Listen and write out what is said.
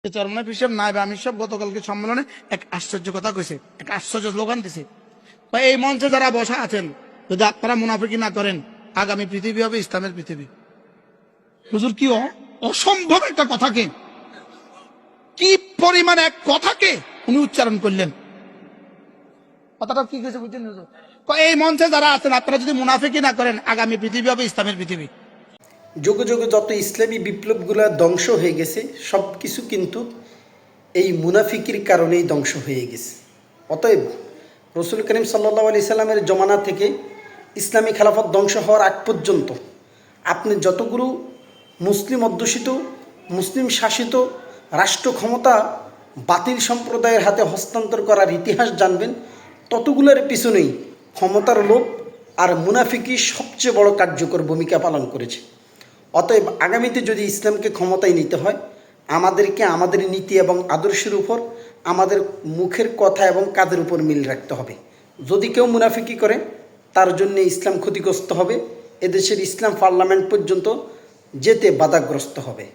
চরমনাই হিসাব নাইবে আমি সব গতকালকে সম্মেলনে এক আশ্চর্য কথা কইছে, এক আশ্চর্য স্লোগান দিছে। এই মঞ্চে যারা বসা আছেন, যদি আপনারা মুনাফিকি না করেন, আগামী পৃথিবী হবে ইসলামের পৃথিবী। হুজুর কি অসম্ভব একটা কথাকে, কি পরিমাণ এক কথাকে উনি উচ্চারণ করলেন। কথাটা কি কইছে বুঝছেন হুজুর? এই মঞ্চে যারা আছেন, আপনারা যদি মুনাফিকি না করেন, আগামী পৃথিবী হবে ইসলামের পৃথিবী। যুগে যুগে যত ইসলামী বিপ্লবগুলো ধ্বংস হয়ে গেছে, সব কিছু কিন্তু এই মুনাফিকির কারণেই ধ্বংস হয়ে গেছে। অতএব রসুল করিম সাল্লাল্লাহু আলাইহি সাল্লামের জমানা থেকে ইসলামী খেলাফত ধ্বংস হওয়ার আগ পর্যন্ত আপনি যতগুলো মুসলিম অধ্যুষিত, মুসলিম শাসিত রাষ্ট্র ক্ষমতা বাতিল সম্প্রদায়ের হাতে হস্তান্তর করার ইতিহাস জানবেন, ততগুলোর পিছনেই ক্ষমতার লোভ আর মুনাফিকি সবচেয়ে বড় কার্যকর ভূমিকা পালন করেছে। অতএব আগামীতে যদি ইসলামকে ক্ষমতায় নিতে হয়, আমাদেরকে আমাদের নীতি এবং আদর্শের উপর, আমাদের মুখের কথা এবং কাজের উপর মিল রাখতে হবে। যদি কেউ মুনাফিকি করে, তার জন্য ইসলাম ক্ষতিগ্রস্ত হবে, এদেশের ইসলাম পার্লামেন্ট পর্যন্ত যেতে বাধাগ্রস্ত হবে।